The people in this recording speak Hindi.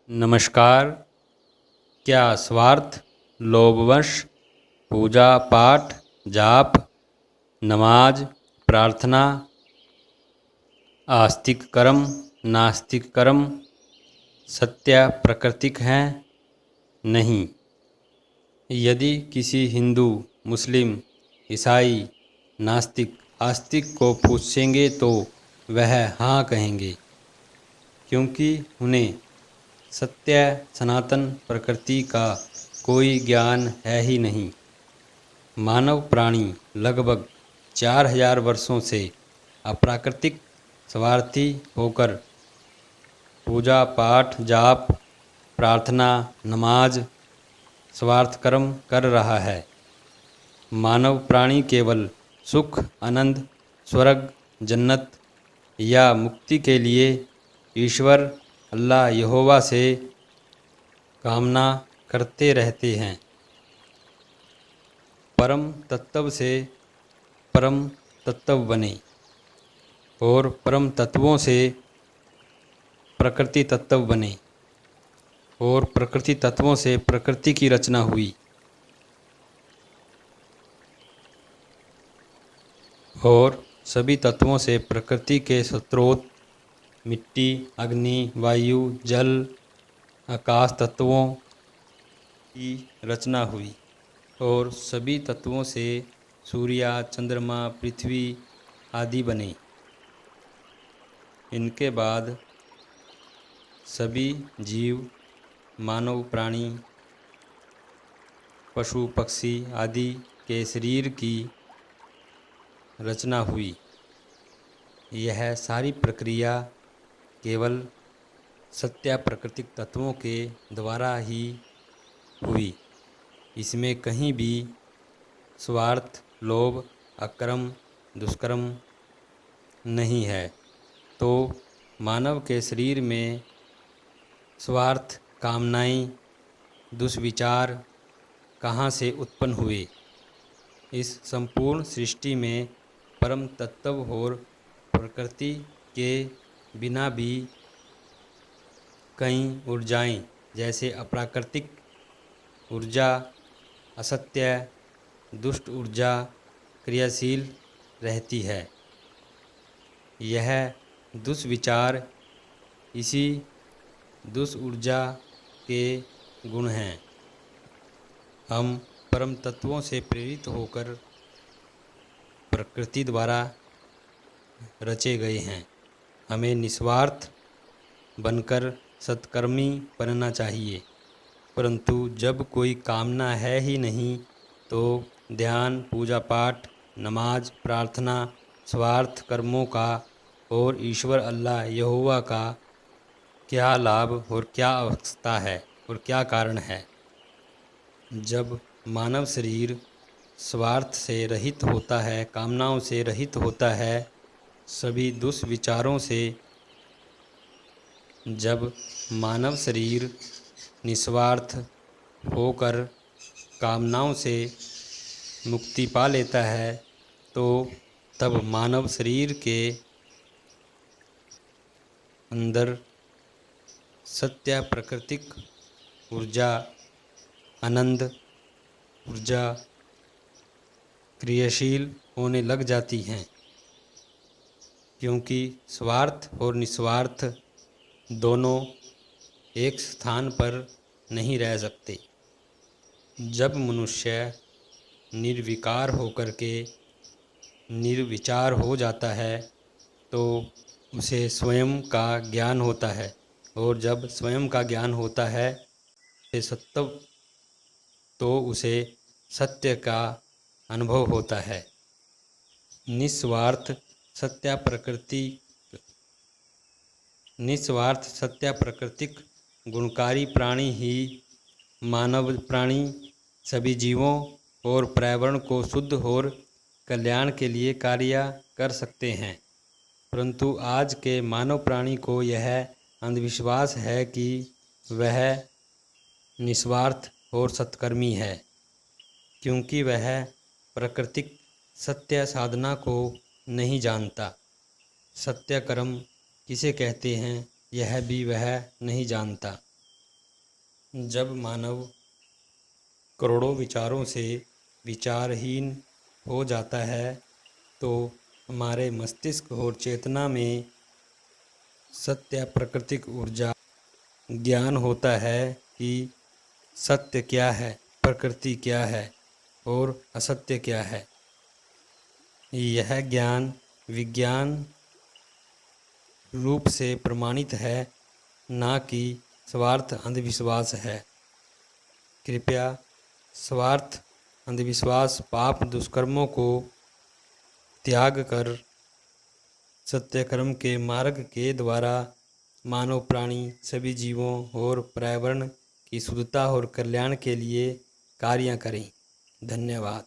नमस्कार। क्या स्वार्थ, लोभवश, पूजा पाठ, जाप, नमाज, प्रार्थना, आस्तिक कर्म, नास्तिक कर्म सत्य प्राकृतिक हैं? नहीं। यदि किसी हिंदू, मुस्लिम, ईसाई, नास्तिक, आस्तिक को पूछेंगे तो वह हाँ कहेंगे, क्योंकि उन्हें सत्य सनातन प्रकृति का कोई ज्ञान है ही नहीं। मानव प्राणी लगभग 4000 वर्षों से अप्राकृतिक स्वार्थी होकर पूजा पाठ, जाप, प्रार्थना, नमाज, स्वार्थ कर्म कर रहा है। मानव प्राणी केवल सुख, आनंद, स्वर्ग, जन्नत या मुक्ति के लिए ईश्वर अल्लाह यहोवा से कामना करते रहते हैं। परम तत्व से परम तत्व बने और परम तत्वों से प्रकृति तत्व बने और प्रकृति तत्वों से प्रकृति की रचना हुई और सभी तत्वों से प्रकृति के स्रोत मिट्टी, अग्नि, वायु, जल, आकाश तत्वों की रचना हुई और सभी तत्वों से सूर्य, चंद्रमा, पृथ्वी आदि बने। इनके बाद सभी जीव, मानव प्राणी, पशु पक्षी आदि के शरीर की रचना हुई। यह सारी प्रक्रिया केवल सत्य प्राकृतिक तत्वों के द्वारा ही हुई। इसमें कहीं भी स्वार्थ, लोभ, अकर्म, दुष्कर्म नहीं है। तो मानव के शरीर में स्वार्थ, कामनाएं, दुष्विचार कहाँ से उत्पन्न हुए? इस संपूर्ण सृष्टि में परम तत्व और प्रकृति के बिना भी कई ऊर्जाएं जैसे अप्राकृतिक ऊर्जा, असत्य, दुष्ट ऊर्जा क्रियाशील रहती है। यह दुष्विचार इसी दुष्ट ऊर्जा के गुण हैं। हम परम तत्वों से प्रेरित होकर प्रकृति द्वारा रचे गए हैं। हमें निस्वार्थ बनकर सत्कर्मी बनना चाहिए, परंतु जब कोई कामना है ही नहीं तो ध्यान, पूजा पाठ, नमाज, प्रार्थना, स्वार्थ कर्मों का और ईश्वर अल्लाह यहोवा का क्या लाभ और क्या आवश्यकता है और क्या कारण है? जब मानव शरीर स्वार्थ से रहित होता है, कामनाओं से रहित होता है, सभी दुष्विचारों से, जब मानव शरीर निस्वार्थ होकर कामनाओं से मुक्ति पा लेता है तो तब मानव शरीर के अंदर सत्य प्राकृतिक ऊर्जा, आनंद ऊर्जा क्रियाशील होने लग जाती हैं, क्योंकि स्वार्थ और निस्वार्थ दोनों एक स्थान पर नहीं रह सकते। जब मनुष्य निर्विकार होकर के निर्विचार हो जाता है तो उसे स्वयं का ज्ञान होता है, और जब स्वयं का ज्ञान होता है सत्व तो उसे सत्य का अनुभव होता है। निस्वार्थ सत्य प्राकृतिक गुणकारी प्राणी ही मानव प्राणी सभी जीवों और पर्यावरण को शुद्ध और कल्याण के लिए कार्य कर सकते हैं। परंतु आज के मानव प्राणी को यह अंधविश्वास है कि वह निस्वार्थ और सत्कर्मी है, क्योंकि वह प्राकृतिक सत्य साधना को नहीं जानता। सत्य कर्म किसे कहते हैं यह भी वह नहीं जानता। जब मानव करोड़ों विचारों से विचारहीन हो जाता है तो हमारे मस्तिष्क और चेतना में सत्य प्राकृतिक ऊर्जा ज्ञान होता है कि सत्य क्या है, प्रकृति क्या है और असत्य क्या है। यह ज्ञान विज्ञान रूप से प्रमाणित है, ना कि स्वार्थ अंधविश्वास है। कृपया स्वार्थ अंधविश्वास पाप दुष्कर्मों को त्याग कर सत्यकर्म के मार्ग के द्वारा मानव प्राणी सभी जीवों और पर्यावरण की शुद्धता और कल्याण के लिए कार्य करें। धन्यवाद।